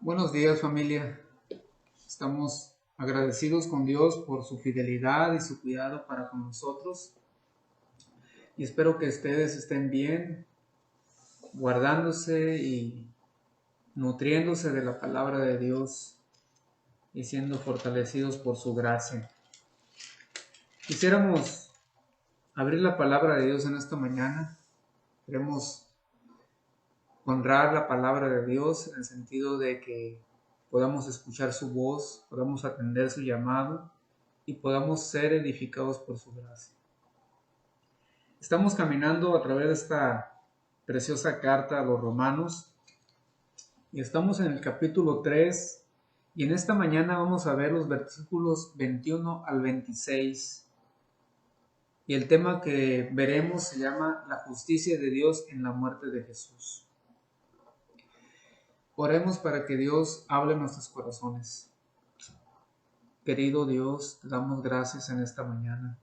Buenos días, familia. Estamos agradecidos con Dios por su fidelidad y su cuidado para con nosotros. Y espero que ustedes estén bien, guardándose y nutriéndose de la palabra de Dios y siendo fortalecidos por su gracia. Quisiéramos abrir la palabra de Dios en esta mañana. Queremos honrar la palabra de Dios en el sentido de que podamos escuchar su voz, podamos atender su llamado y podamos ser edificados por su gracia. Estamos caminando a través de esta preciosa carta a los Romanos y estamos en el capítulo 3 y en esta mañana vamos a ver los versículos 21 al 26 y el tema que veremos se llama la justicia de Dios en la muerte de Jesús. Oremos para que Dios hable en nuestros corazones. Querido Dios, te damos gracias en esta mañana.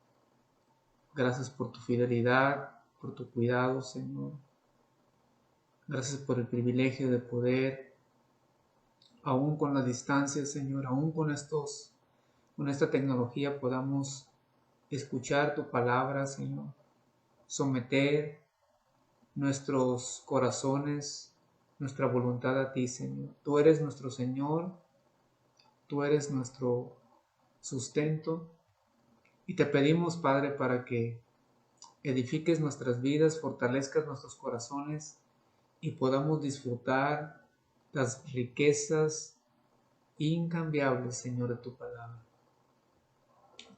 Gracias por tu fidelidad, por tu cuidado, Señor. Gracias por el privilegio de poder, aún con la distancia, Señor, aún con esta tecnología, podamos escuchar tu palabra, Señor. Someter nuestros corazones, nuestra voluntad a ti, Señor. Tú eres nuestro Señor, tú eres nuestro sustento. Y te pedimos, Padre, para que edifiques nuestras vidas, fortalezcas nuestros corazones y podamos disfrutar las riquezas incambiables, Señor, de tu palabra.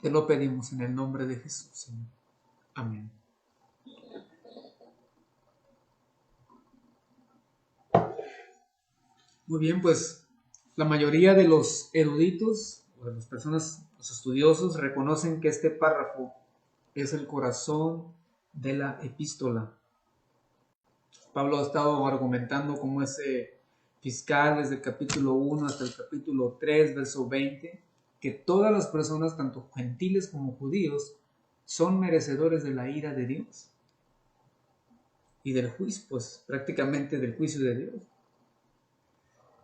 Te lo pedimos en el nombre de Jesús, Señor. Amén. Muy bien, pues la mayoría de los eruditos, o de las personas, los estudiosos, reconocen que este párrafo es el corazón de la epístola. Pablo ha estado argumentando como ese fiscal desde el capítulo 1 hasta el capítulo 3, verso 20, que todas las personas, tanto gentiles como judíos, son merecedores de la ira de Dios y del juicio, pues prácticamente del juicio de Dios.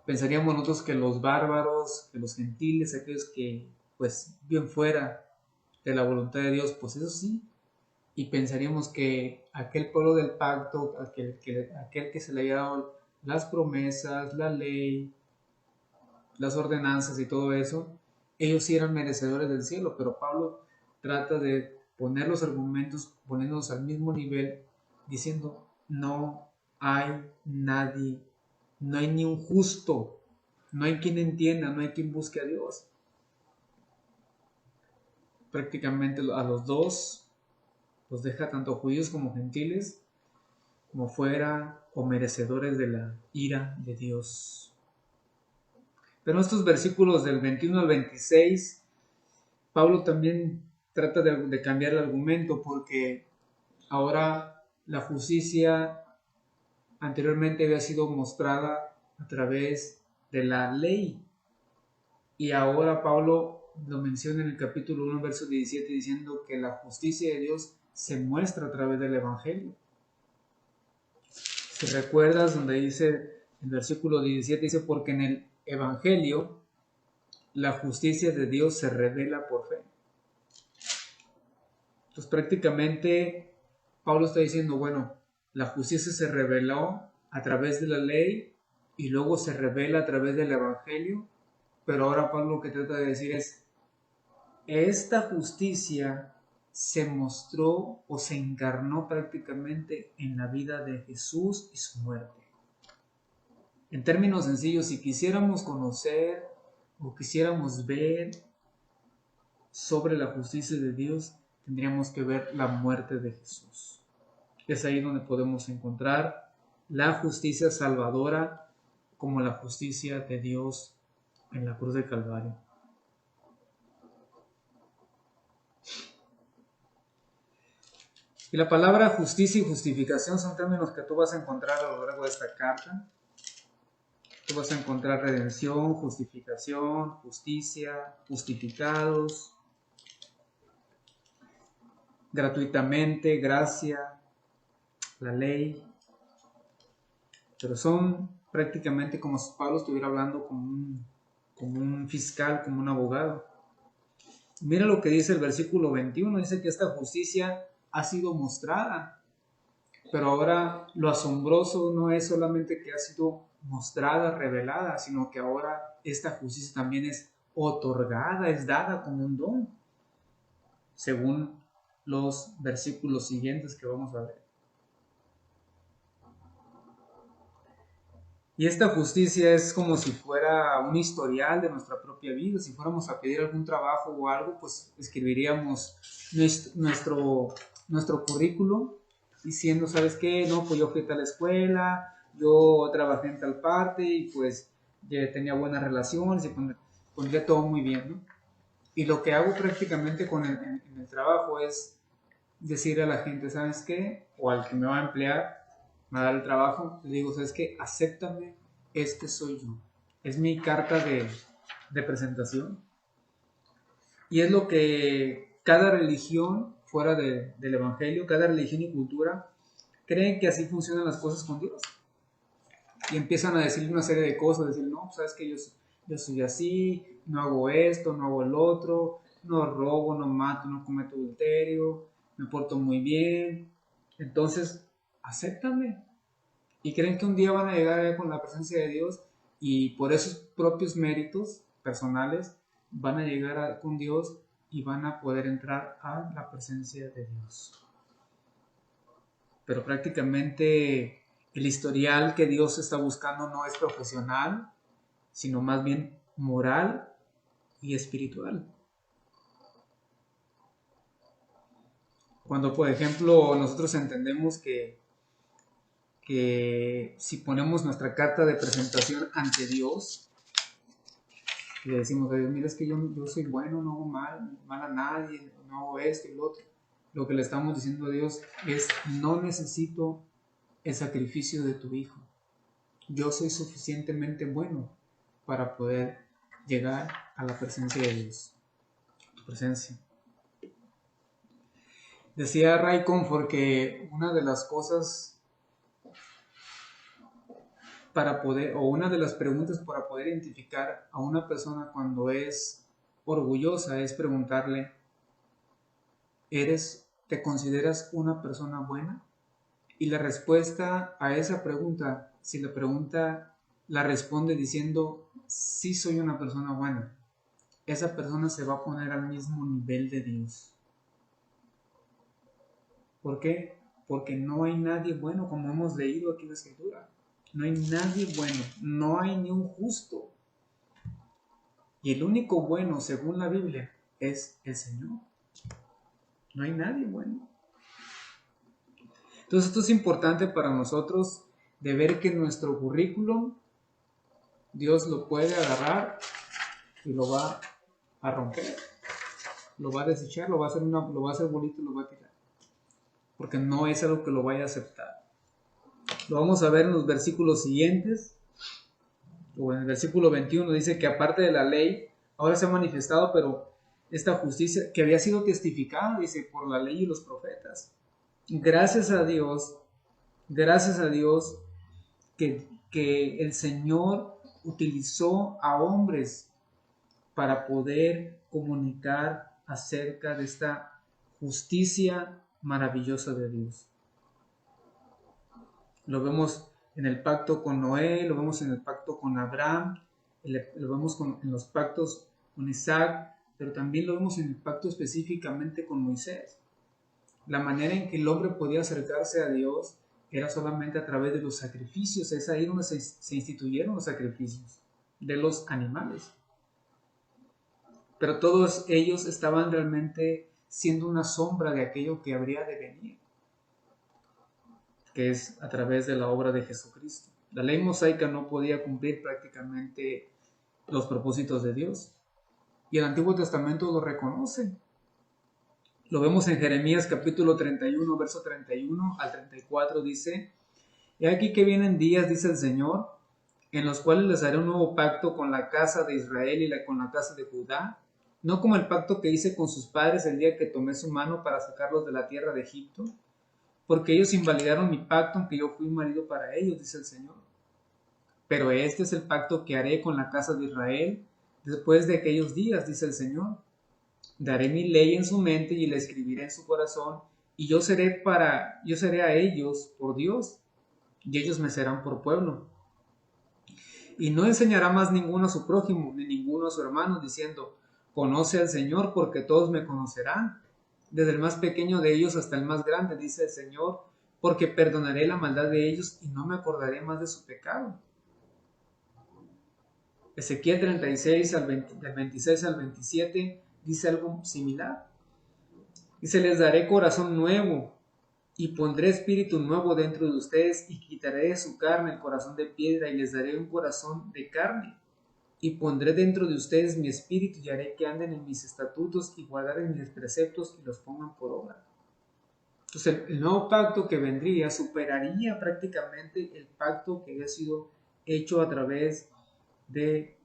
Pensaríamos nosotros que los bárbaros, que los gentiles, aquellos que pues bien fuera de la voluntad de Dios, pues eso sí, y pensaríamos que aquel pueblo del pacto, aquel que se le había dado las promesas, la ley, las ordenanzas y todo eso, ellos sí eran merecedores del cielo, pero Pablo trata de poner los argumentos, poniéndolos al mismo nivel, diciendo, no hay nadie, no hay ni un justo, no hay quien entienda, no hay quien busque a Dios. Prácticamente a los dos los deja tanto judíos como gentiles, como fuera o merecedores de la ira de Dios. Pero en estos versículos del 21 al 26, Pablo también trata de cambiar el argumento porque ahora la justicia anteriormente había sido mostrada a través de la ley. Y ahora Pablo lo menciona en el capítulo 1, verso 17, diciendo que la justicia de Dios se muestra a través del Evangelio. Si recuerdas donde dice, en el versículo 17 dice, porque en el Evangelio la justicia de Dios se revela por fe. Entonces prácticamente Pablo está diciendo, bueno, la justicia se reveló a través de la ley y luego se revela a través del Evangelio, pero ahora Pablo lo que trata de decir es, esta justicia se mostró o se encarnó prácticamente en la vida de Jesús y su muerte. En términos sencillos, si quisiéramos conocer o quisiéramos ver sobre la justicia de Dios, tendríamos que ver la muerte de Jesús. Es ahí donde podemos encontrar la justicia salvadora como la justicia de Dios en la cruz del Calvario. Y la palabra justicia y justificación son términos que tú vas a encontrar a lo largo de esta carta. Tú vas a encontrar redención, justificación, justicia, justificados, gratuitamente, gracia, la ley. Pero son prácticamente como si Pablo estuviera hablando como un fiscal, como un abogado. Mira lo que dice el versículo 21, dice que esta justicia ha sido mostrada, pero ahora lo asombroso no es solamente que ha sido mostrada, revelada, sino que ahora esta justicia también es otorgada, es dada como un don, según los versículos siguientes que vamos a ver. Y esta justicia es como si fuera un historial de nuestra propia vida. Si fuéramos a pedir algún trabajo o algo, pues escribiríamos nuestro currículum diciendo, ¿sabes qué? No, pues yo fui a tal escuela, yo trabajé en tal parte y pues ya tenía buenas relaciones y pondría todo muy bien, ¿no? Y lo que hago prácticamente en el trabajo es decir a la gente, ¿sabes qué? O al que me va a emplear, me va a dar el trabajo, le digo, ¿sabes qué? Acéptame, este soy yo. Es mi carta de presentación. Y es lo que cada religión fuera del Evangelio, cada religión y cultura, creen que así funcionan las cosas con Dios. Y empiezan a decir una serie de cosas, decir, no, sabes que yo soy así, no hago esto, no hago el otro, no robo, no mato, no cometo adulterio, me porto muy bien. Entonces, acéptame. Y creen que un día van a llegar con la presencia de Dios y por esos propios méritos personales van a llegar con Dios y van a poder entrar a la presencia de Dios. Pero prácticamente el historial que Dios está buscando no es profesional, sino más bien moral y espiritual. Cuando, por ejemplo, nosotros entendemos que si ponemos nuestra carta de presentación ante Dios y le decimos a Dios, mira, es que yo soy bueno, no hago mal a nadie, no hago esto y lo otro, lo que le estamos diciendo a Dios es, no necesito el sacrificio de tu hijo. Yo soy suficientemente bueno para poder llegar a la presencia de Dios, tu presencia. Decía Ray Comfort que una de las cosas para poder, o una de las preguntas para poder identificar a una persona cuando es orgullosa es preguntarle, ¿te consideras una persona buena? Y la respuesta a esa pregunta, si la pregunta la responde diciendo, sí soy una persona buena, esa persona se va a poner al mismo nivel de Dios. ¿Por qué? Porque no hay nadie bueno, como hemos leído aquí en la Escritura. No hay nadie bueno, no hay ni un justo. Y el único bueno, según la Biblia, es el Señor. No hay nadie bueno. Entonces esto es importante para nosotros de ver que nuestro currículum Dios lo puede agarrar y lo va a romper, lo va a desechar, lo va a hacer bonito y lo va a tirar. Porque no es algo que lo vaya a aceptar. Lo vamos a ver en los versículos siguientes. O en el versículo 21 dice que aparte de la ley, ahora se ha manifestado, pero esta justicia que había sido testificada, dice, por la ley y los profetas. Gracias a Dios que el Señor utilizó a hombres para poder comunicar acerca de esta justicia maravillosa de Dios. Lo vemos en el pacto con Noé, lo vemos en el pacto con Abraham, lo vemos en los pactos con Isaac, pero también lo vemos en el pacto específicamente con Moisés. La manera en que el hombre podía acercarse a Dios era solamente a través de los sacrificios. Es ahí donde se instituyeron los sacrificios de los animales. Pero todos ellos estaban realmente siendo una sombra de aquello que habría de venir, que es a través de la obra de Jesucristo. La ley mosaica no podía cumplir prácticamente los propósitos de Dios. Y el Antiguo Testamento lo reconoce. Lo vemos en Jeremías capítulo 31, verso 31 al 34, dice, «He aquí que vienen días, dice el Señor, en los cuales les haré un nuevo pacto con la casa de Israel y con la casa de Judá, no como el pacto que hice con sus padres el día que tomé su mano para sacarlos de la tierra de Egipto, porque ellos invalidaron mi pacto, aunque yo fui un marido para ellos, dice el Señor. Pero este es el pacto que haré con la casa de Israel después de aquellos días, dice el Señor. Daré mi ley en su mente y la escribiré en su corazón, y yo seré a ellos por Dios, y ellos me serán por pueblo. Y no enseñará más ninguno a su prójimo, ni ninguno a su hermano, diciendo, conoce al Señor, porque todos me conocerán, desde el más pequeño de ellos hasta el más grande, dice el Señor, porque perdonaré la maldad de ellos y no me acordaré más de su pecado. Ezequiel 36, del 26 al 27, dice algo similar. Dice, les daré corazón nuevo y pondré espíritu nuevo dentro de ustedes y quitaré de su carne el corazón de piedra y les daré un corazón de carne. Y pondré dentro de ustedes mi espíritu y haré que anden en mis estatutos y guardaren mis preceptos y los pongan por obra. Entonces el nuevo pacto que vendría superaría prácticamente el pacto que había sido hecho a través de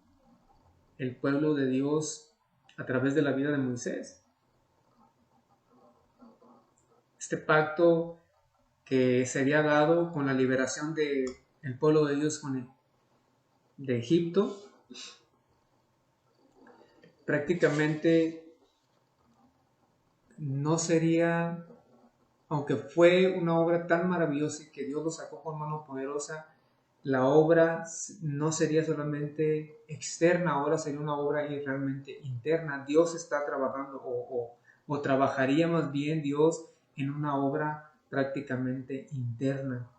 el pueblo de Dios, a través de la vida de Moisés. Este pacto que sería dado con la liberación del pueblo de Dios de Egipto, prácticamente no sería, aunque fue una obra tan maravillosa y que Dios lo sacó con mano poderosa, la obra no sería solamente externa, ahora sería una obra realmente interna. Dios está trabajando o trabajaría más bien Dios en una obra prácticamente interna.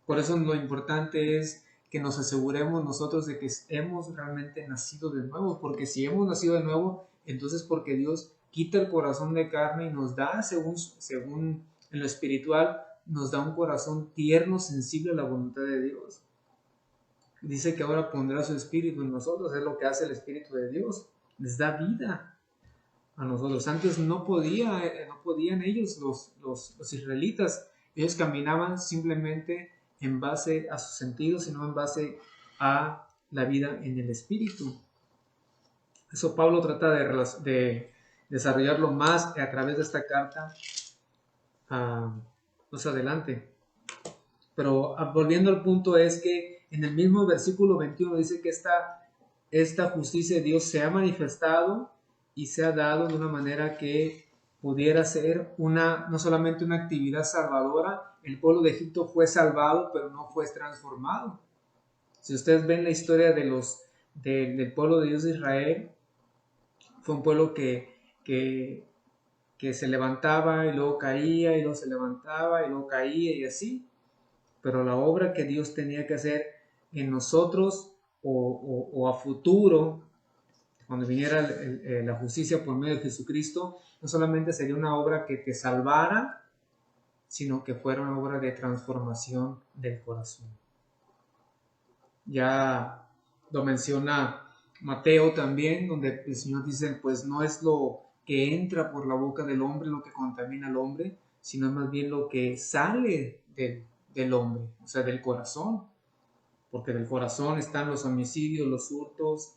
Por eso lo importante es que nos aseguremos nosotros de que hemos realmente nacido de nuevo, porque si hemos nacido de nuevo, entonces porque Dios quita el corazón de carne y nos da, según en lo espiritual, nos da un corazón tierno, sensible a la voluntad de Dios. Dice que ahora pondrá su espíritu en nosotros, es lo que hace el Espíritu de Dios, les da vida a nosotros. Antes no podían ellos, los israelitas, ellos caminaban simplemente en base a sus sentidos, sino en base a la vida en el Espíritu. Eso Pablo trata de desarrollarlo más a través de esta carta más adelante. Pero volviendo al punto es que en el mismo versículo 21 dice que esta justicia de Dios se ha manifestado y se ha dado de una manera que pudiera ser no solamente una actividad salvadora. El pueblo de Egipto fue salvado, pero no fue transformado. Si ustedes ven la historia del pueblo de Dios de Israel, fue un pueblo que se levantaba y luego caía, y luego se levantaba y luego caía y así. Pero la obra que Dios tenía que hacer en nosotros o a futuro, cuando viniera la justicia por medio de Jesucristo, no solamente sería una obra que te salvara, sino que fuera una obra de transformación del corazón. Ya lo menciona Mateo también, donde el Señor dice, pues no es lo que entra por la boca del hombre lo que contamina al hombre, sino más bien lo que sale del hombre, o sea, del corazón, porque del corazón están los homicidios, los hurtos,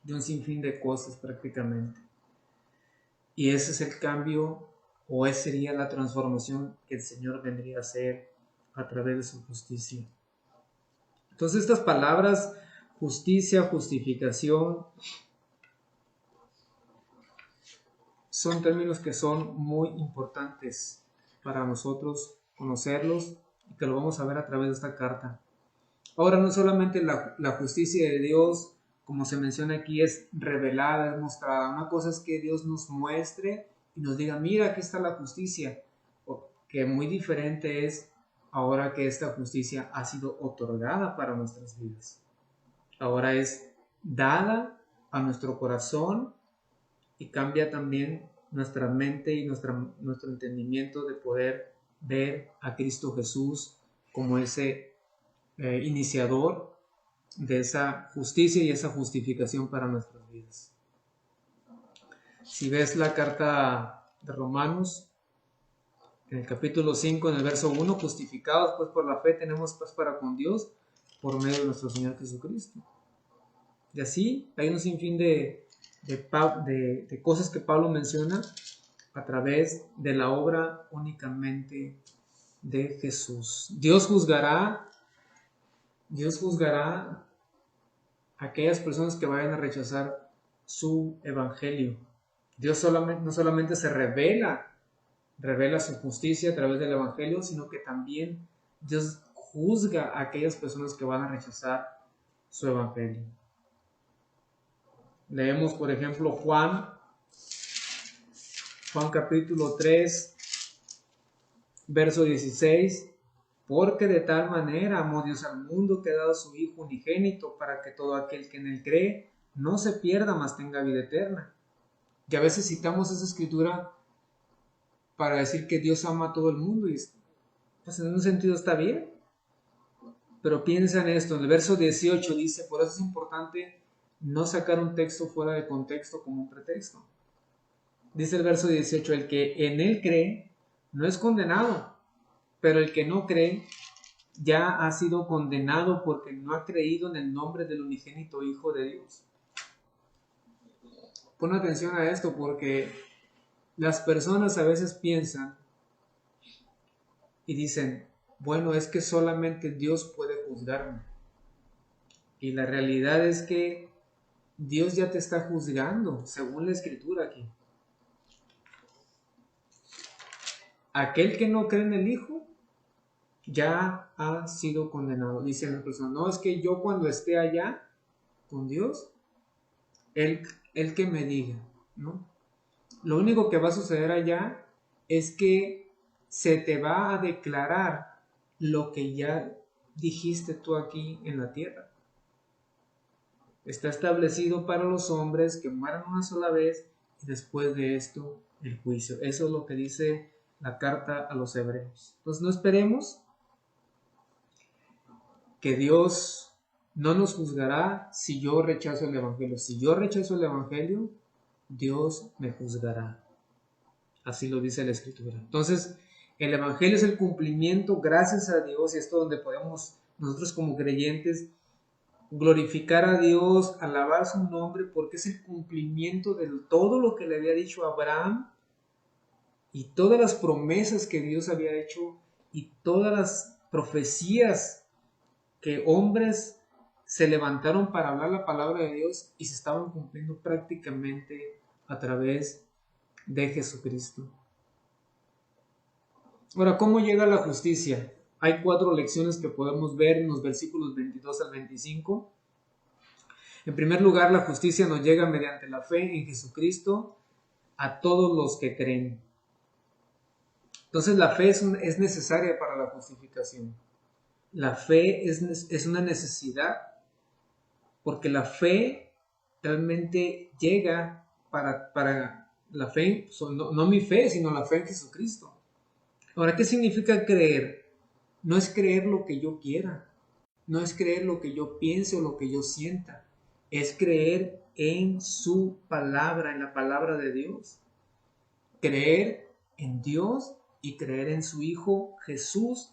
de un sinfín de cosas prácticamente. Y ese es el cambio, o esa sería la transformación que el Señor vendría a hacer a través de su justicia. Entonces estas palabras, justicia, justificación, son términos que son muy importantes para nosotros conocerlos y que lo vamos a ver a través de esta carta. Ahora, no solamente la justicia de Dios, como se menciona aquí, es revelada, es mostrada. Una cosa es que Dios nos muestre y nos diga, mira, aquí está la justicia. Que muy diferente es ahora que esta justicia ha sido otorgada para nuestras vidas. Ahora es dada a nuestro corazón y cambia también nuestra mente y nuestro entendimiento de poder ver a Cristo Jesús como ese iniciador de esa justicia y esa justificación para nuestras vidas. Si ves la carta de Romanos, en el capítulo 5, en el verso 1, justificados pues por la fe tenemos paz para con Dios por medio de nuestro Señor Jesucristo. Y así hay un sinfín de cosas que Pablo menciona a través de la obra únicamente de Jesús. Dios juzgará Dios juzgará a aquellas personas que vayan a rechazar su evangelio. Dios no solamente revela su justicia a través del evangelio, sino que también Dios juzga a aquellas personas que van a rechazar su evangelio. Leemos, por ejemplo, Juan capítulo 3, verso 16. Porque de tal manera amó Dios al mundo que ha dado a su Hijo unigénito, para que todo aquel que en él cree no se pierda, mas tenga vida eterna. Y a veces citamos esa escritura para decir que Dios ama a todo el mundo, y pues en un sentido está bien. Pero piensa en esto, en el verso 18 dice, por eso es importante no sacar un texto fuera de contexto como un pretexto. Dice el verso 18, el que en él cree no es condenado, pero el que no cree ya ha sido condenado porque no ha creído en el nombre del unigénito Hijo de Dios. Pon atención a esto porque las personas a veces piensan y dicen, bueno, es que solamente Dios puede juzgarme. Y la realidad es que Dios ya te está juzgando, según la escritura aquí. Aquel que no cree en el Hijo ya ha sido condenado. Dice la persona, no, es que yo cuando esté allá con Dios, él que me diga, ¿no? Lo único que va a suceder allá es que se te va a declarar lo que ya dijiste tú aquí en la tierra. Está establecido para los hombres que mueran una sola vez y después de esto el juicio. Eso es lo que dice la carta a los hebreos. Entonces no esperemos que Dios no nos juzgará si yo rechazo el Evangelio. Si yo rechazo el Evangelio, Dios me juzgará. Así lo dice la Escritura. Entonces, el Evangelio es el cumplimiento, gracias a Dios, y esto donde podemos nosotros como creyentes glorificar a Dios, alabar su nombre, porque es el cumplimiento de todo lo que le había dicho a Abraham y todas las promesas que Dios había hecho y todas las profecías que hombres se levantaron para hablar la palabra de Dios y se estaban cumpliendo prácticamente a través de Jesucristo. Ahora, ¿cómo llega la justicia? Hay 4 lecciones que podemos ver en los versículos 22 al 25. En primer lugar, la justicia nos llega mediante la fe en Jesucristo a todos los que creen. Entonces, la fe es necesaria para la justificación. La fe es una necesidad porque la fe realmente llega para la fe, no mi fe, sino la fe en Jesucristo. Ahora, ¿qué significa creer? No es creer lo que yo quiera, no es creer lo que yo piense o lo que yo sienta, es creer en su palabra, en la palabra de Dios. Creer en Dios y creer en su Hijo Jesús,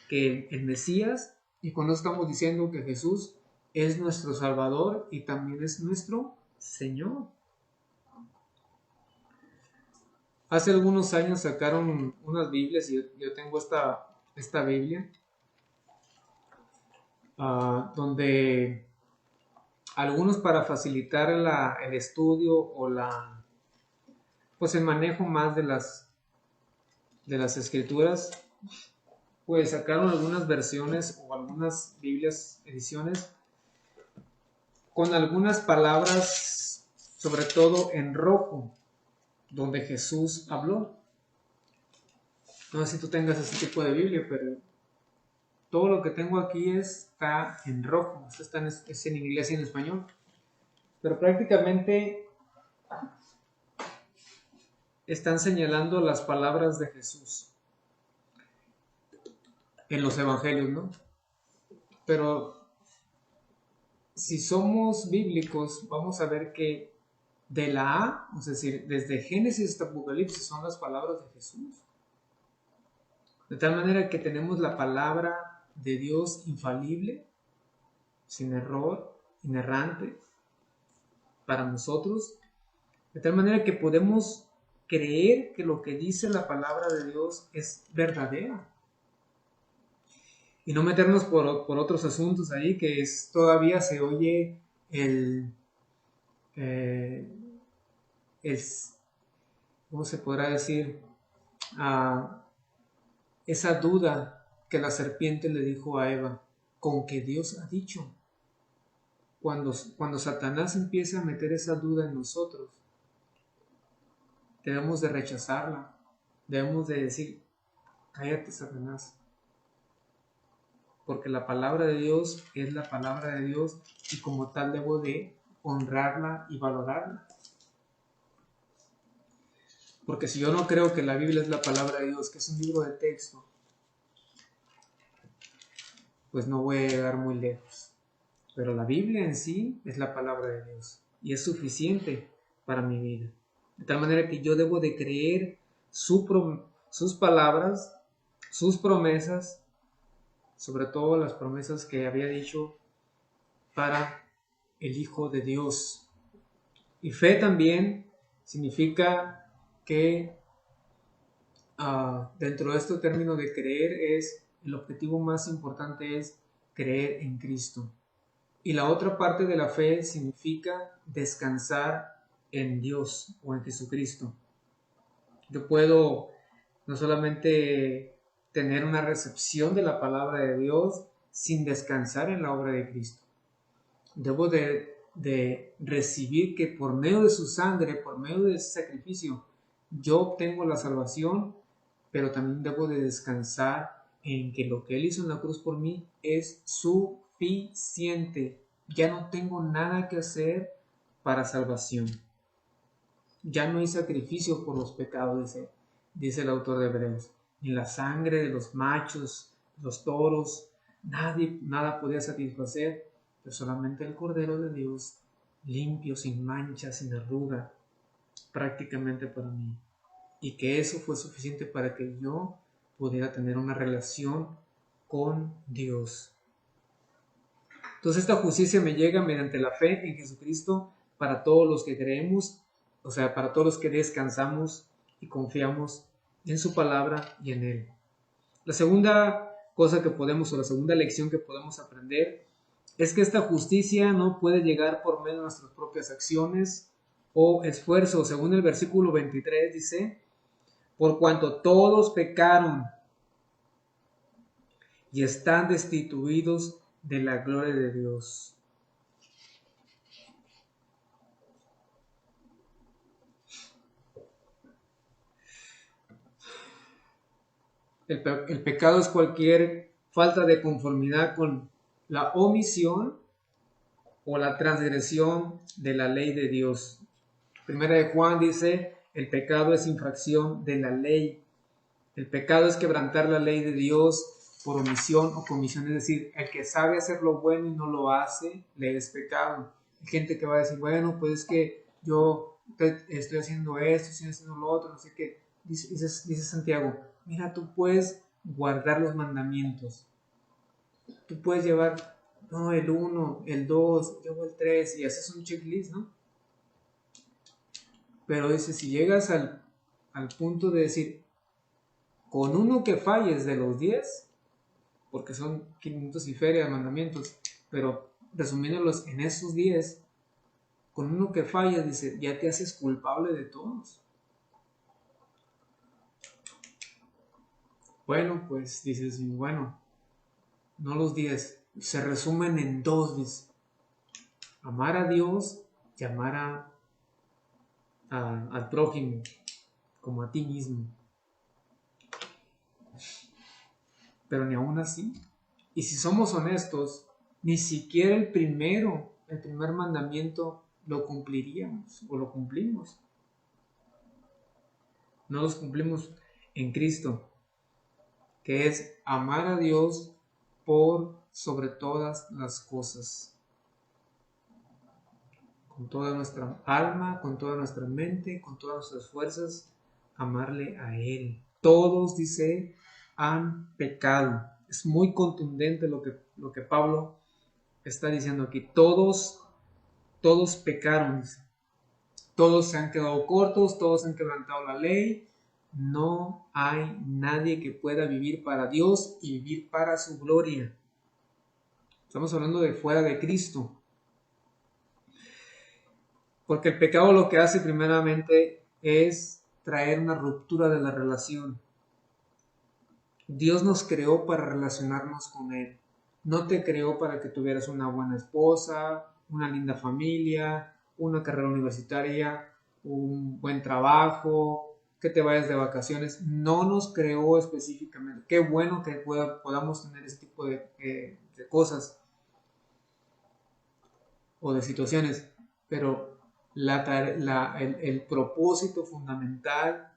que el Mesías, y con eso estamos diciendo que Jesús es nuestro Salvador y también es nuestro Señor. Hace algunos años sacaron unas Biblias y yo tengo esta Biblia, donde algunos para facilitar el estudio o pues el manejo más de las escrituras, pues sacaron algunas versiones o algunas Biblias, ediciones, con algunas palabras, sobre todo en rojo, donde Jesús habló. No sé si tú tengas ese tipo de Biblia, pero todo lo que tengo aquí está en rojo. Esto es en inglés y en español. Pero prácticamente están señalando las palabras de Jesús en los evangelios, ¿no? Pero si somos bíblicos, vamos a ver que de la A, es decir, desde Génesis hasta Apocalipsis, son las palabras de Jesús. De tal manera que tenemos la palabra de Dios infalible, sin error, inerrante, para nosotros. De tal manera que podemos creer que lo que dice la palabra de Dios es verdadera. y no meternos por otros asuntos ahí, que es todavía se oye el, eh, el ¿cómo se podrá decir? Ah, esa duda que la serpiente le dijo a Eva, con que Dios ha dicho. Cuando Satanás empieza a meter esa duda en nosotros, debemos de rechazarla, debemos de decir, cállate Satanás, porque la palabra de Dios es la palabra de Dios y como tal debo de honrarla y valorarla. Porque si yo no creo que la Biblia es la palabra de Dios, que es un libro de texto, pues no voy a llegar muy lejos. Pero la Biblia en sí es la palabra de Dios y es suficiente para mi vida. De tal manera que yo debo de creer sus palabras, sus promesas, sobre todo las promesas que había dicho para el Hijo de Dios. Y fe también significa que dentro de este término de creer el objetivo más importante es creer en Cristo. Y la otra parte de la fe significa descansar en Dios o en Jesucristo. Yo puedo no solamente tener una recepción de la palabra de Dios sin descansar en la obra de Cristo. Debo de recibir que por medio de su sangre, por medio de ese sacrificio, yo obtengo la salvación, pero también debo de descansar en que lo que Él hizo en la cruz por mí es suficiente. Ya no tengo nada que hacer para salvación. Ya no hay sacrificio por los pecados, dice el autor de Hebreos. Ni la sangre de los machos, los toros, nada podía satisfacer, pero solamente el Cordero de Dios, limpio, sin mancha, sin arruga, prácticamente para mí. Y que eso fue suficiente para que yo pudiera tener una relación con Dios. Entonces esta justicia me llega mediante la fe en Jesucristo para todos los que creemos, o sea, para todos los que descansamos y confiamos en su palabra y en Él. La segunda cosa que podemos, o la segunda lección que podemos aprender, es que esta justicia no puede llegar por medio de nuestras propias acciones o esfuerzos. Según el versículo 23 dice, por cuanto todos pecaron y están destituidos de la gloria de Dios. El pecado es cualquier falta de conformidad con la omisión o la transgresión de la ley de Dios. Primera de Juan dice, el pecado es infracción de la ley. El pecado es quebrantar la ley de Dios por omisión o comisión, es decir, el que sabe hacer lo bueno y no lo hace, le es pecado. Hay gente que va a decir, bueno, pues es que yo estoy haciendo esto, estoy haciendo lo otro, no sé qué. Dice Santiago, mira, tú puedes guardar los mandamientos. Tú puedes llevar, no, el 1, el 2, llevo el 3 y haces un checklist, ¿no? Pero dice, si llegas al punto de decir, con uno que falles de los 10, porque son 500 y feria de mandamientos, pero resumiéndolos en esos 10, con uno que fallas, dice, ya te haces culpable de todos. Bueno, pues dices, bueno, no los 10, se resumen en 2, dice, amar a Dios y amar al prójimo como a ti mismo. Pero ni aún así. Y si somos honestos, ni siquiera el primer mandamiento lo cumpliríamos o lo cumplimos. No los cumplimos en Cristo, que es amar a Dios por sobre todas las cosas. Con toda nuestra alma, con toda nuestra mente, con todas nuestras fuerzas, amarle a Él. Todos, dice, han pecado. Es muy contundente lo que Pablo está diciendo aquí. Todos pecaron. Todos se han quedado cortos, todos han quebrantado la ley, No hay nadie que pueda vivir para Dios y vivir para su gloria. Estamos hablando de fuera de Cristo. Porque el pecado lo que hace primeramente es traer una ruptura de la relación. Dios nos creó para relacionarnos con Él. No te creó para que tuvieras una buena esposa, una linda familia, una carrera universitaria, un buen trabajo, que te vayas de vacaciones. No nos creó específicamente. Qué bueno que podamos tener ese tipo de cosas o de situaciones, pero el propósito fundamental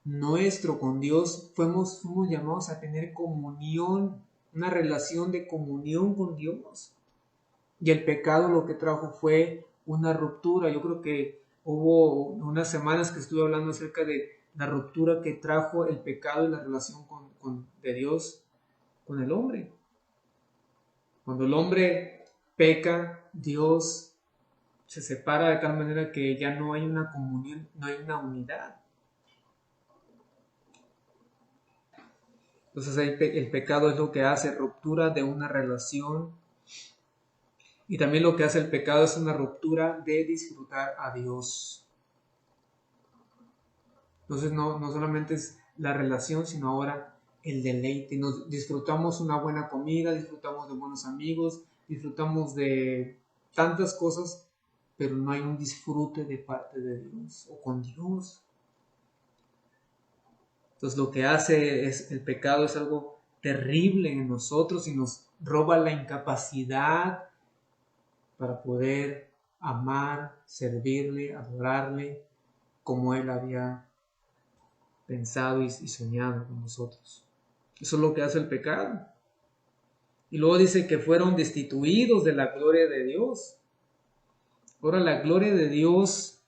nuestro con Dios, fuimos llamados a tener comunión, una relación de comunión con Dios. Y el pecado lo que trajo fue una ruptura. Yo creo que hubo unas semanas que estuve hablando acerca de la ruptura que trajo el pecado y la relación de Dios con el hombre. Cuando el hombre peca, Dios se separa de tal manera que ya no hay una comunión, no hay una unidad. Entonces el pecado es lo que hace ruptura de una relación, y también lo que hace el pecado es una ruptura de disfrutar a Dios. Entonces no solamente es la relación, sino ahora el deleite. Nos disfrutamos una buena comida, disfrutamos de buenos amigos, disfrutamos de tantas cosas, pero no hay un disfrute de parte de Dios o con Dios. Entonces lo que hace es el pecado es algo terrible en nosotros y nos roba la incapacidad para poder amar, servirle, adorarle como Él había pensado y soñado con nosotros. Eso es lo que hace el pecado. Y luego dice que fueron destituidos de la gloria de Dios. Ahora la gloria de Dios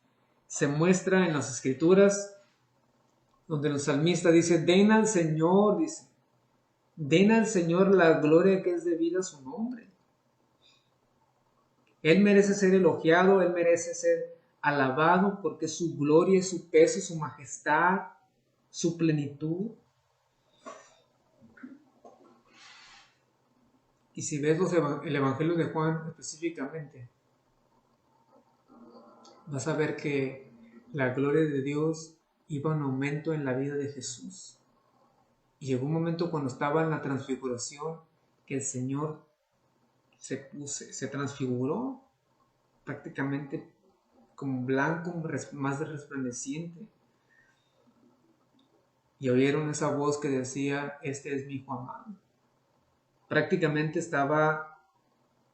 se muestra en las Escrituras, donde el salmista dice, den al Señor, dice, den al Señor la gloria que es debida a su nombre. Él merece ser elogiado, Él merece ser alabado porque su gloria, su peso, su majestad, su plenitud. Y si ves el Evangelio de Juan específicamente, vas a ver que la gloria de Dios iba en aumento en la vida de Jesús. Y llegó un momento cuando estaba en la transfiguración que el Señor se transfiguró prácticamente como blanco, más resplandeciente. Y oyeron esa voz que decía, este es mi hijo amado. Prácticamente estaba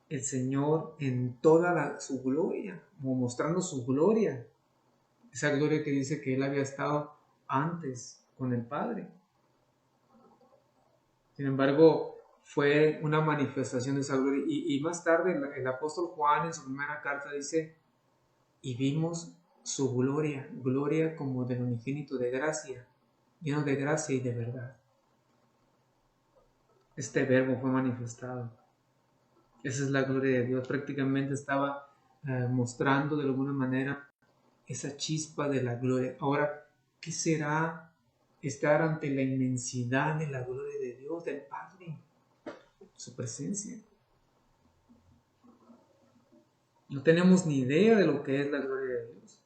el Señor en toda su gloria, como mostrando su gloria. Esa gloria que dice que Él había estado antes con el Padre. Sin embargo, fue una manifestación de esa gloria. Y más tarde el apóstol Juan en su primera carta dice, y vimos su gloria, gloria como del unigénito de gracia, lleno de gracia y de verdad. Este verbo fue manifestado. Esa es la gloria de Dios. Prácticamente estaba mostrando de alguna manera esa chispa de la gloria. Ahora, ¿qué será estar ante la inmensidad de la gloria de Dios, del Padre? Su presencia. No tenemos ni idea de lo que es la gloria de Dios.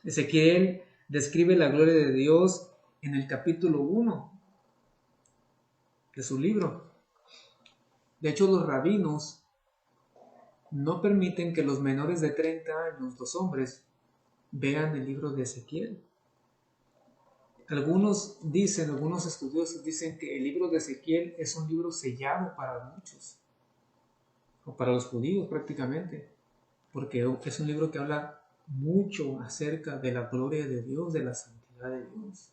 Ezequiel describe la gloria de Dios en el capítulo 1 de su libro. De hecho, los rabinos no permiten que los menores de 30 años, los hombres, vean el libro de Ezequiel. Algunos estudiosos dicen que el libro de Ezequiel es un libro sellado para muchos, o para los judíos prácticamente, porque es un libro que habla mucho acerca de la gloria de Dios, de la santidad de Dios.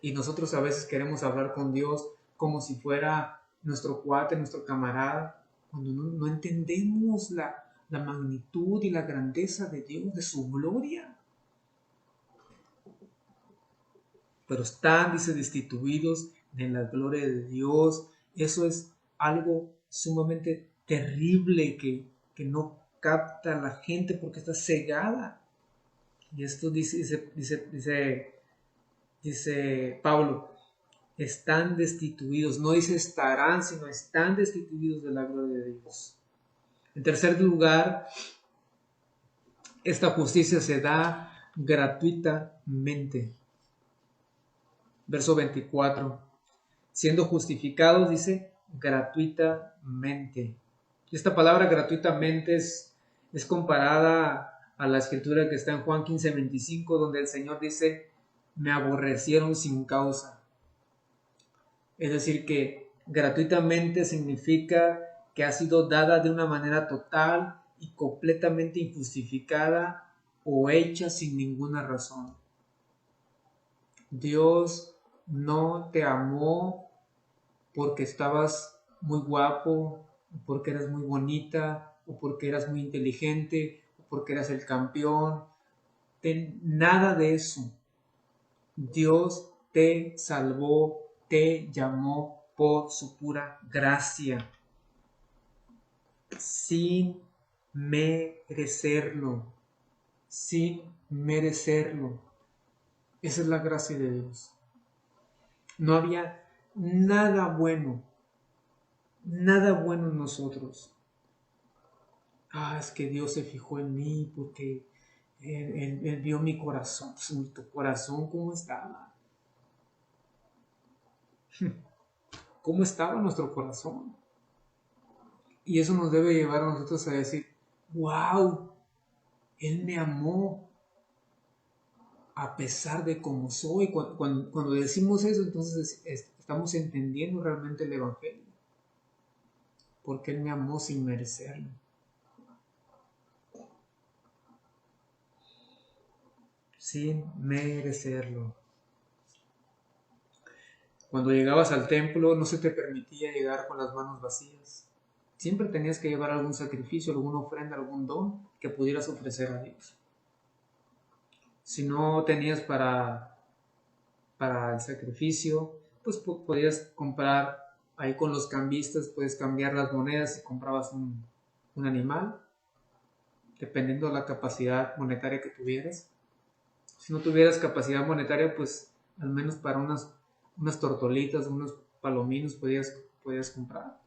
Y nosotros a veces queremos hablar con Dios como si fuera nuestro cuate, nuestro camarada, cuando no entendemos la magnitud y la grandeza de Dios, de su gloria. Pero están, dice, destituidos de la gloria de Dios. Eso es algo sumamente terrible que no capta la gente porque está cegada. Y esto dice dice Pablo, están destituidos, no dice estarán, sino están destituidos de la gloria de Dios. En tercer lugar, esta justicia se da gratuitamente. Verso 24. Siendo justificados, dice, gratuitamente. Esta palabra gratuitamente es comparada a la escritura que está en Juan 15:25, donde el Señor dice, me aborrecieron sin causa. Es decir, que gratuitamente significa que ha sido dada de una manera total y completamente injustificada o hecha sin ninguna razón. Dios no te amó porque estabas muy guapo, o porque eras muy bonita, o porque eras muy inteligente, o porque eras el campeón. Nada de eso. Dios te salvó, te llamó por su pura gracia, sin merecerlo, sin merecerlo. Esa es la gracia de Dios. No había nada bueno en nosotros. Es que Dios se fijó en mí porque Él vio mi corazón. Tu corazón, ¿cómo estaba? ¿Cómo estaba nuestro corazón? Y eso nos debe llevar a nosotros a decir, wow, Él me amó a pesar de cómo soy. Cuando decimos eso, entonces estamos entendiendo realmente el Evangelio. Porque Él me amó sin merecerlo. Sin merecerlo. Cuando llegabas al templo no se te permitía llegar con las manos vacías. Siempre tenías que llevar algún sacrificio, alguna ofrenda, algún don que pudieras ofrecer a Dios. Si no tenías para el sacrificio, pues podías comprar ahí con los cambistas, puedes cambiar las monedas y comprabas un animal, dependiendo de la capacidad monetaria que tuvieras. Si no tuvieras capacidad monetaria, pues al menos para unas tortolitas, unos palominos podías comprar.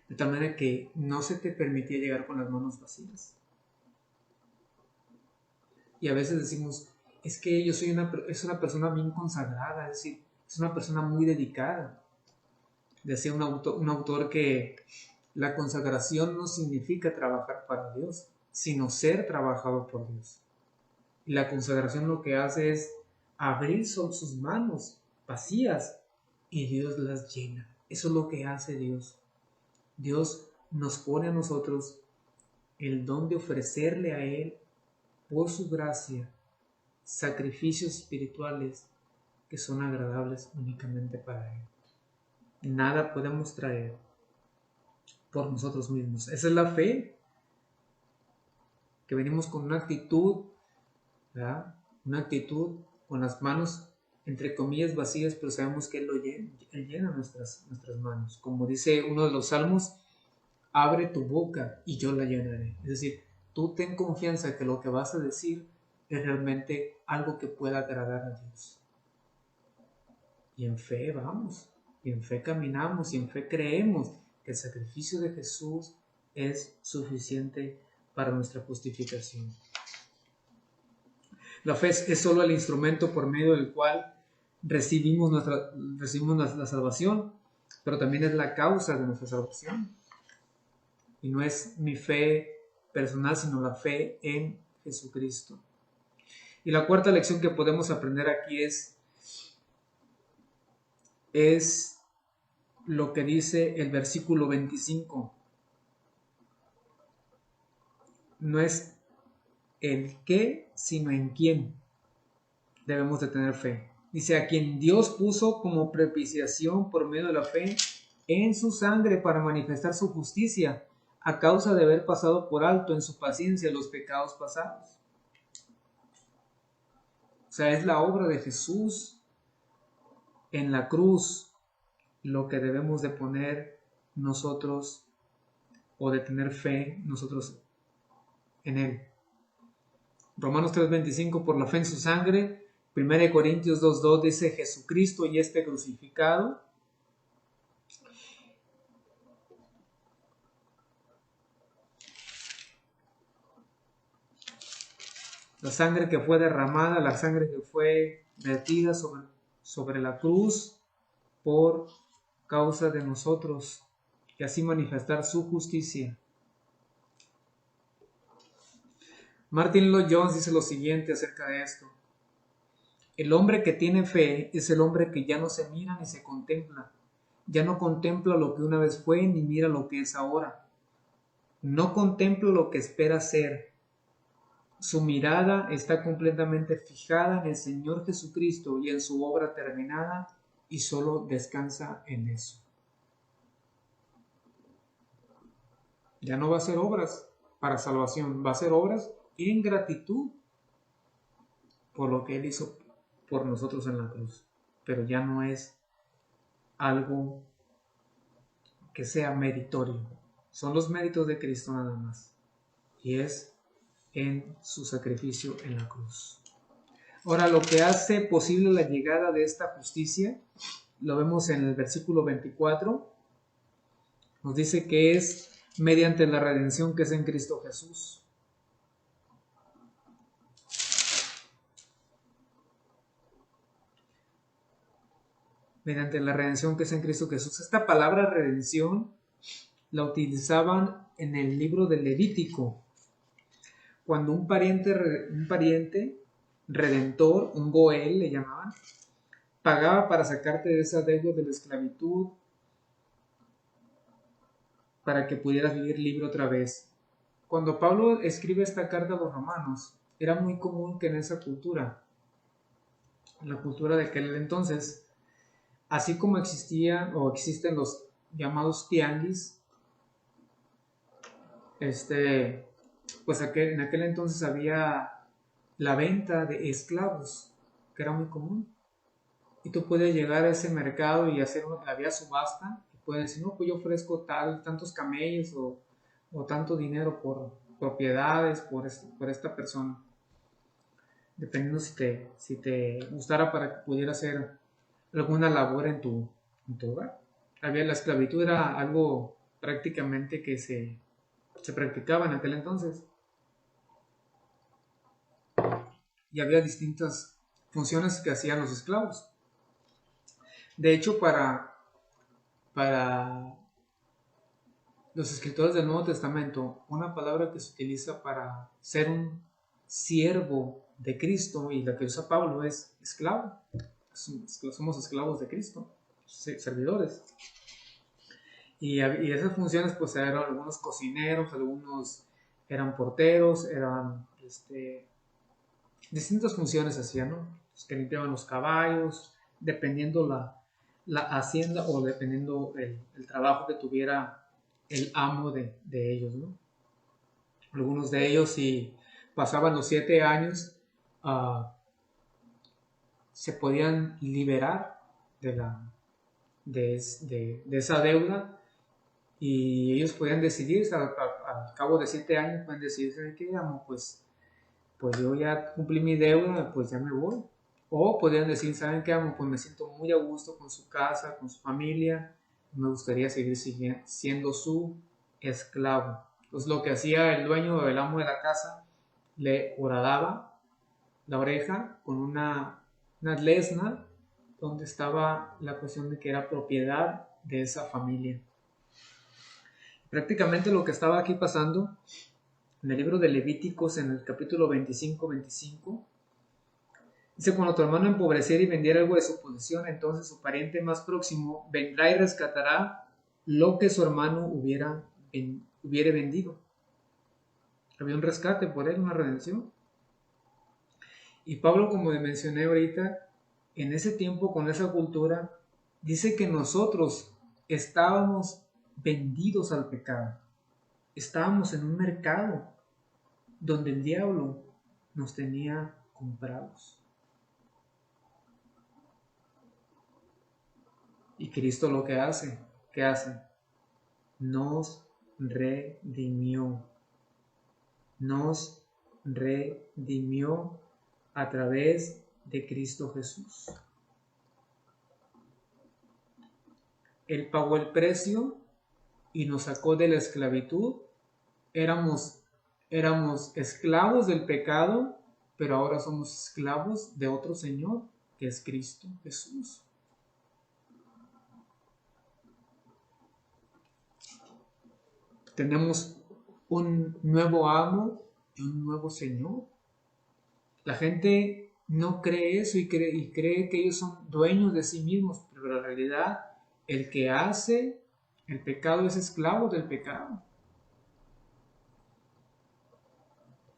De tal manera que no se te permitía llegar con las manos vacías. Y a veces decimos, es que yo soy es una persona bien consagrada, es decir, es una persona muy dedicada. Decía un autor que la consagración no significa trabajar para Dios, sino ser trabajado por Dios. Y la consagración lo que hace es abrir sus manos vacías y Dios las llena. Eso es lo que hace Dios. Dios nos pone a nosotros el don de ofrecerle a Él, por su gracia, sacrificios espirituales que son agradables únicamente para Él. Nada podemos traer por nosotros mismos. Esa es la fe, que venimos con una actitud, ¿verdad? Una actitud con las manos entre comillas vacías, pero sabemos que Él llena nuestras manos. Como dice uno de los salmos, abre tu boca y yo la llenaré. Es decir, tú ten confianza que lo que vas a decir es realmente algo que pueda agradar a Dios. Y en fe vamos, y en fe caminamos, y en fe creemos que el sacrificio de Jesús es suficiente para nuestra justificación. La fe es solo el instrumento por medio del cual recibimos la salvación, pero también es la causa de nuestra salvación. Y no es mi fe personal, sino la fe en Jesucristo. Y la cuarta lección que podemos aprender aquí es lo que dice el versículo 25. No es el qué, sino en quién debemos de tener fe. Dice, a quien Dios puso como propiciación por medio de la fe en su sangre para manifestar su justicia, a causa de haber pasado por alto en su paciencia los pecados pasados. O sea, es la obra de Jesús en la cruz lo que debemos de poner nosotros o de tener fe nosotros en Él. Romanos 3:25, por la fe en su sangre 1 Corintios 2:2 dice: Jesucristo y este crucificado. La sangre que fue derramada, la sangre que fue vertida sobre la cruz por causa de nosotros, y así manifestar su justicia. Martin Lloyd Jones dice lo siguiente acerca de esto: el hombre que tiene fe es el hombre que ya no se mira ni se contempla, ya no contempla lo que una vez fue ni mira lo que es ahora, no contempla lo que espera ser. Su mirada está completamente fijada en el Señor Jesucristo y en su obra terminada, y solo descansa en eso. Ya no va a hacer obras para salvación, va a hacer obras en gratitud por lo que Él hizo por nosotros en la cruz. Pero ya no es algo que sea meritorio. Son los méritos de Cristo nada más. Y es en su sacrificio en la cruz. Ahora, lo que hace posible la llegada de esta justicia, lo vemos en el versículo 24. Nos dice que es mediante la redención que es en Cristo Jesús. Mediante la redención que es en Cristo Jesús. Esta palabra redención la utilizaban en el libro de Levítico. Cuando un pariente redentor, un goel le llamaban, pagaba para sacarte de esa deuda de la esclavitud, para que pudieras vivir libre otra vez. Cuando Pablo escribe esta carta a los romanos, era muy común que en esa cultura, en la cultura de aquel entonces, así como existían o existen los llamados tianguis, pues en aquel entonces había la venta de esclavos, que era muy común. Y tú puedes llegar a ese mercado y había subasta, y puedes decir: no, pues yo ofrezco tantos camellos o tanto dinero por propiedades, por esta persona. Dependiendo si te gustara para que pudiera hacer alguna labor en tu hogar. La esclavitud era algo prácticamente que se practicaba en aquel entonces. Y había distintas funciones que hacían los esclavos. De hecho, para los escritores del Nuevo Testamento, una palabra que se utiliza para ser un siervo de Cristo, y la que usa Pablo, es esclavo. Somos esclavos de Cristo, servidores. Y esas funciones pues eran algunos cocineros, algunos eran porteros, eran distintas funciones hacían, ¿no? Los que limpiaban los caballos, dependiendo la hacienda o dependiendo el trabajo que tuviera el amo de ellos, ¿no? Algunos de ellos, si pasaban los 7 años, se podían liberar de esa deuda, y ellos podían decidir, al cabo de 7 años, pueden decidir: ¿saben qué, amo? Pues yo ya cumplí mi deuda, pues ya me voy. O podrían decir: ¿saben qué, amo? Pues me siento muy a gusto con su casa, con su familia, me gustaría seguir siendo su esclavo. Pues lo que hacía el dueño o el amo de la casa, le horadaba la oreja con una lesna donde estaba la cuestión de que era propiedad de esa familia. Prácticamente lo que estaba aquí pasando en el libro de Levíticos, en el capítulo 25, dice: cuando tu hermano empobreciera y vendiera algo de su posesión, entonces su pariente más próximo vendrá y rescatará lo que su hermano hubiere vendido. Había un rescate por él, una redención. Y Pablo, como mencioné ahorita, en ese tiempo, con esa cultura, dice que nosotros estábamos vendidos al pecado. Estábamos en un mercado donde el diablo nos tenía comprados. Y Cristo lo que hace, ¿qué hace? Nos redimió. Nos redimió a través de Cristo Jesús. Él pagó el precio y nos sacó de la esclavitud. Éramos esclavos del pecado, pero ahora somos esclavos de otro Señor, que es Cristo Jesús. Tenemos un nuevo amo y un nuevo Señor. La gente no cree eso y cree que ellos son dueños de sí mismos, pero en realidad el que hace el pecado es esclavo del pecado.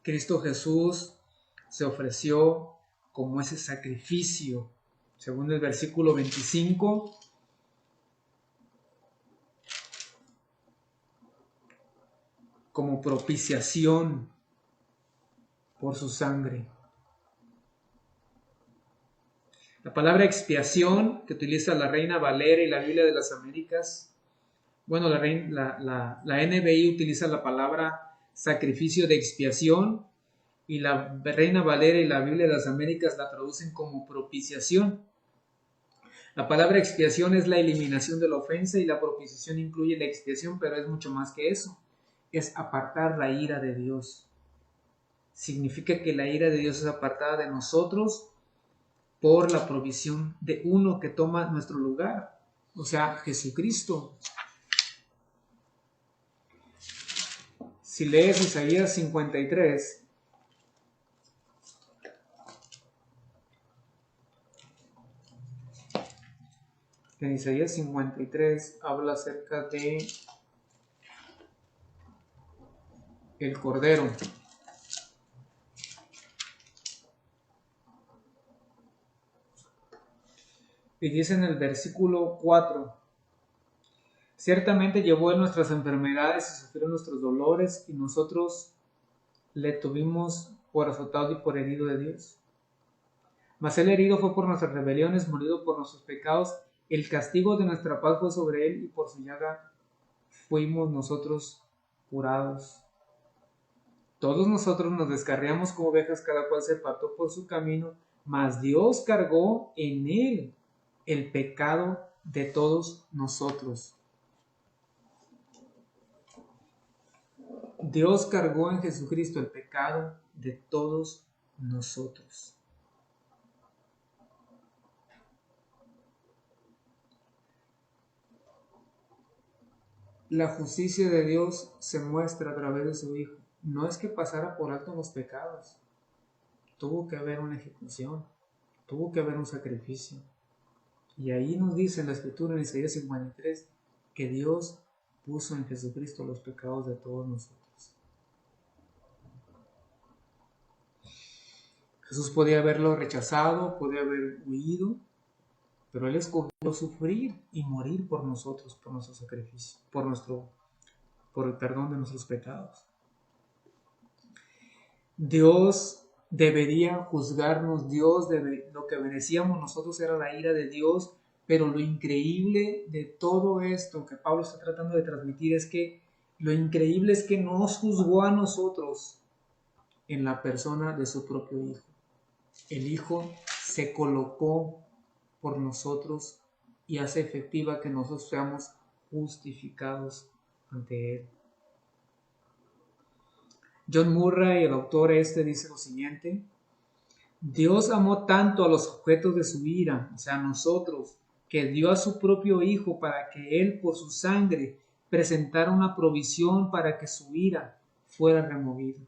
Cristo Jesús se ofreció como ese sacrificio, según el versículo 25. Como propiciación por su sangre. La palabra expiación, que utiliza la Reina Valera y la Biblia de las Américas, bueno, la NBI utiliza la palabra sacrificio de expiación, y la Reina Valera y la Biblia de las Américas la traducen como propiciación. La palabra expiación es la eliminación de la ofensa, y la propiciación incluye la expiación, pero es mucho más que eso. Es apartar la ira de Dios. Significa que la ira de Dios es apartada de nosotros por la provisión de uno que toma nuestro lugar, o sea, Jesucristo. Si lees Isaías 53, en Isaías 53 habla acerca de el Cordero. Y dice en el versículo 4: ciertamente llevó en nuestras enfermedades y sufrió nuestros dolores, y nosotros le tuvimos por azotado y por herido de Dios. Mas él herido fue por nuestras rebeliones, molido por nuestros pecados. El castigo de nuestra paz fue sobre él, y por su llaga fuimos nosotros curados. Todos nosotros nos descarriamos como ovejas, cada cual se apartó por su camino, mas Dios cargó en él el pecado de todos nosotros. Dios cargó en Jesucristo el pecado de todos nosotros. La justicia de Dios se muestra a través de su Hijo. No es que pasara por alto los pecados. Tuvo que haber una ejecución. Tuvo que haber un sacrificio. Y ahí nos dice en la Escritura, en Isaías 53, que Dios puso en Jesucristo los pecados de todos nosotros. Jesús podía haberlo rechazado, podía haber huido, pero Él escogió sufrir y morir por nosotros, por nuestro sacrificio, por el perdón de nuestros pecados. Dios debería juzgarnos, lo que merecíamos nosotros era la ira de Dios, pero lo increíble de todo esto que Pablo está tratando de transmitir es que lo increíble es que nos juzgó a nosotros en la persona de su propio Hijo. El Hijo se colocó por nosotros y hace efectiva que nosotros seamos justificados ante Él. John Murray, el autor dice lo siguiente: Dios amó tanto a los objetos de su ira, o sea, a nosotros, que dio a su propio Hijo para que Él, por su sangre, presentara una provisión para que su ira fuera removida.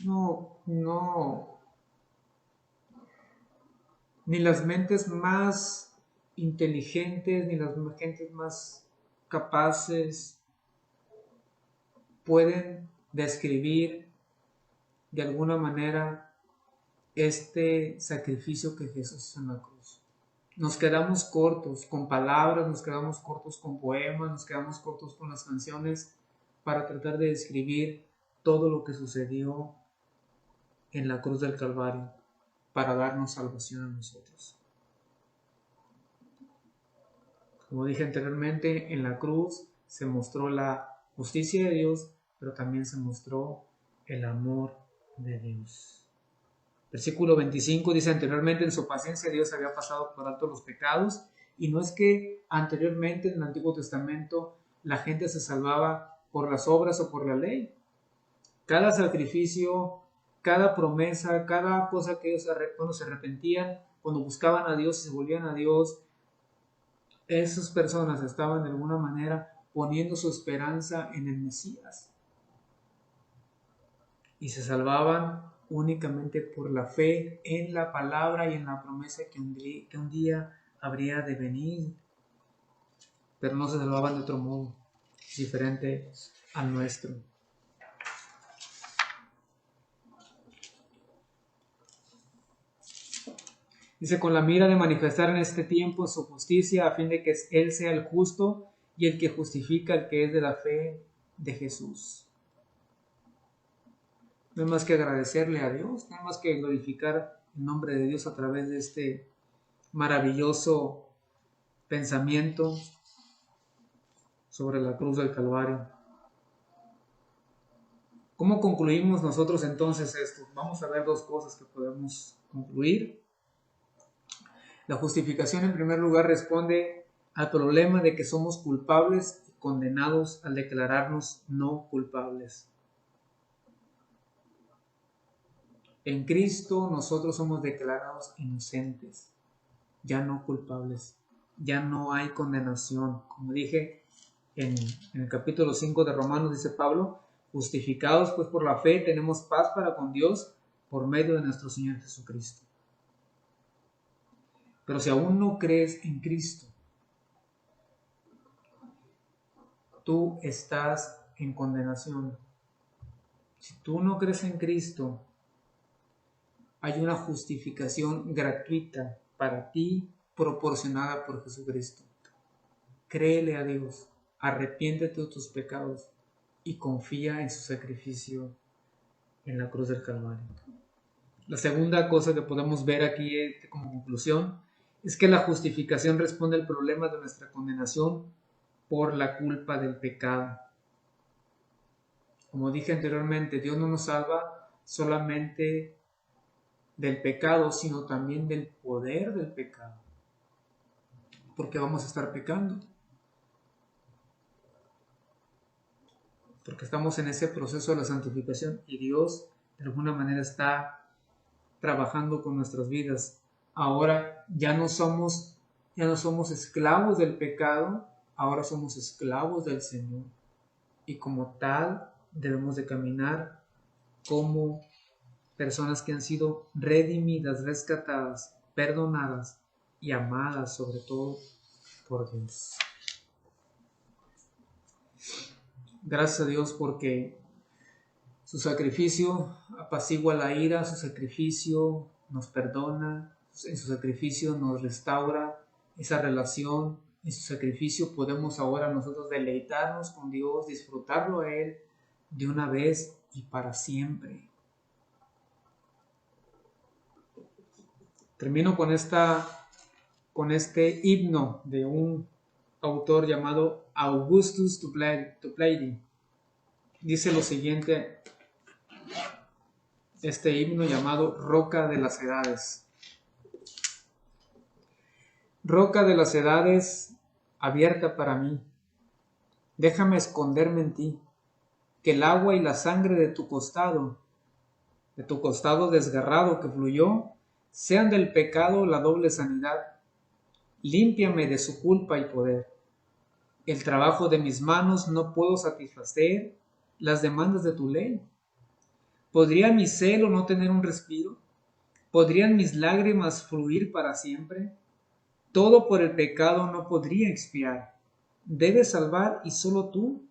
No. Ni las mentes más inteligentes, ni las mentes más capaces pueden describir de alguna manera este sacrificio que Jesús hizo en la cruz. Nos quedamos cortos con palabras, nos quedamos cortos con poemas, nos quedamos cortos con las canciones para tratar de describir todo lo que sucedió en la cruz del Calvario para darnos salvación a nosotros. Como dije anteriormente, en la cruz se mostró la justicia de Dios, pero también se mostró el amor de Dios. Versículo 25 dice: anteriormente en su paciencia Dios había pasado por alto los pecados, y no es que anteriormente en el Antiguo Testamento la gente se salvaba por las obras o por la ley. Cada sacrificio, cada promesa, cada cosa que ellos cuando se arrepentían, cuando buscaban a Dios y se volvían a Dios, esas personas estaban de alguna manera poniendo su esperanza en el Mesías y se salvaban únicamente por la fe en la palabra y en la promesa que un día habría de venir, pero no se salvaban de otro modo diferente al nuestro. Dice: con la mira de manifestar en este tiempo su justicia, a fin de que Él sea el justo y el que justifica al que es de la fe de Jesús. No hay más que agradecerle a Dios, no hay más que glorificar el nombre de Dios a través de este maravilloso pensamiento sobre la cruz del Calvario. ¿Cómo concluimos nosotros entonces esto? Vamos a ver dos cosas que podemos concluir. La justificación, en primer lugar, responde al problema de que somos culpables y condenados al declararnos no culpables. En Cristo nosotros somos declarados inocentes, ya no culpables, ya no hay condenación. Como dije en el capítulo 5 de Romanos, dice Pablo: justificados pues por la fe tenemos paz para con Dios por medio de nuestro Señor Jesucristo. Pero si aún no crees en Cristo, tú estás en condenación. Si tú no crees en Cristo, hay una justificación gratuita para ti proporcionada por Jesucristo. Créele a Dios, arrepiéntete de tus pecados y confía en su sacrificio en la cruz del Calvario. La segunda cosa que podemos ver aquí como conclusión es que la justificación responde al problema de nuestra condenación por la culpa del pecado. Como dije anteriormente, Dios no nos salva solamente del pecado, sino también del poder del pecado, porque vamos a estar pecando, porque estamos en ese proceso de la santificación y Dios de alguna manera está trabajando con nuestras vidas. Ahora ya no somos esclavos del pecado, ahora somos esclavos del Señor, y como tal debemos de caminar como personas que han sido redimidas, rescatadas, perdonadas y amadas sobre todo por Dios. Gracias a Dios porque su sacrificio apacigua la ira, su sacrificio nos perdona, en su sacrificio nos restaura esa relación, en su sacrificio podemos ahora nosotros deleitarnos con Dios, disfrutarlo a Él de una vez y para siempre. Termino con este himno de un autor llamado Augustus Toplady. Dice lo siguiente, este himno llamado Roca de las Edades. Roca de las edades, abierta para mí, déjame esconderme en ti, que el agua y la sangre de tu costado desgarrado que fluyó, sean del pecado la doble sanidad. Límpiame de su culpa y poder. El trabajo de mis manos no puedo satisfacer las demandas de tu ley. ¿Podría mi celo no tener un respiro? ¿Podrían mis lágrimas fluir para siempre? Todo por el pecado no podría expiar. Debes salvar y solo tú.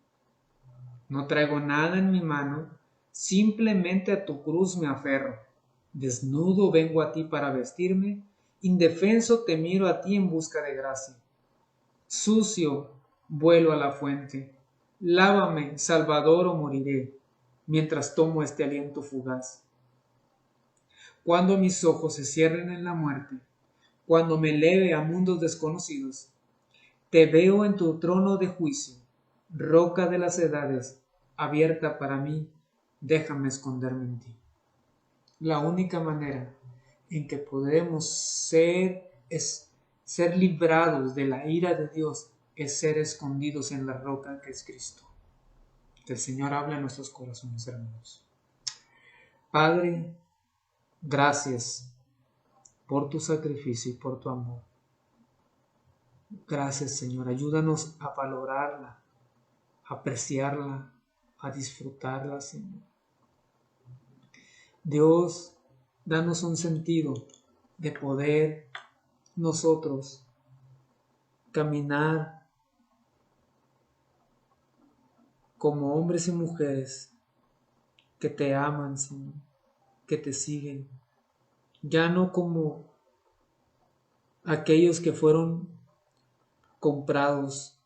No traigo nada en mi mano, simplemente a tu cruz me aferro. Desnudo vengo a ti para vestirme, indefenso te miro a ti en busca de gracia. Sucio vuelo a la fuente. Lávame, Salvador, o moriré, mientras tomo este aliento fugaz. Cuando mis ojos se cierren en la muerte, cuando me eleve a mundos desconocidos, te veo en tu trono de juicio, roca de las edades, abierta para mí, déjame esconderme en ti. La única manera en que podemos ser librados de la ira de Dios es ser escondidos en la roca que es Cristo. Que el Señor hable en nuestros corazones, hermanos. Padre, gracias por tu sacrificio y por tu amor. Gracias, Señor. Ayúdanos a valorarla, a apreciarla, a disfrutarla, Señor. Dios, danos un sentido de poder nosotros caminar como hombres y mujeres que te aman, Señor, que te siguen, ya no como aquellos que fueron comprados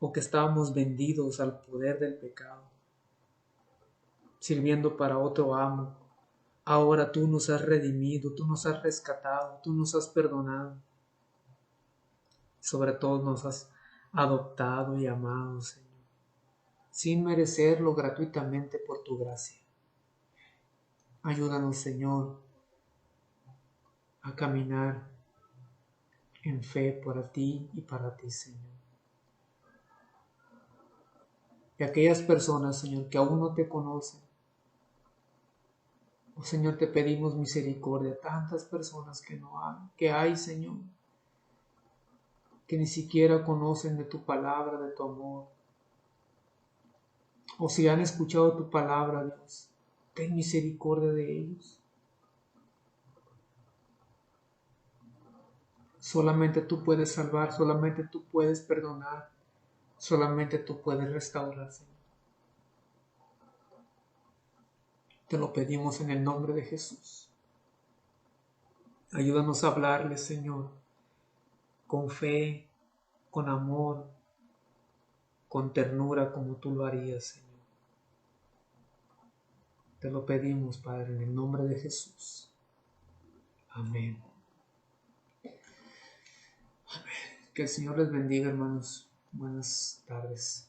o que estábamos vendidos al poder del pecado, sirviendo para otro amo. Ahora tú nos has redimido, tú nos has rescatado, tú nos has perdonado. Sobre todo nos has adoptado y amado, Señor, sin merecerlo, gratuitamente por tu gracia. Ayúdanos, Señor, a caminar en fe por ti y para ti, Señor. Y aquellas personas, Señor, que aún no te conocen, oh Señor, te pedimos misericordia. Tantas personas que hay, Señor, que ni siquiera conocen de tu palabra, de tu amor. O si han escuchado tu palabra, Dios, ten misericordia de ellos. Solamente tú puedes salvar, solamente tú puedes perdonar, solamente tú puedes restaurar, Señor. Te lo pedimos en el nombre de Jesús. Ayúdanos a hablarles, Señor, con fe, con amor, con ternura, como tú lo harías, Señor. Te lo pedimos, Padre, en el nombre de Jesús. Amén. Amén. Que el Señor les bendiga, hermanos. Buenas tardes.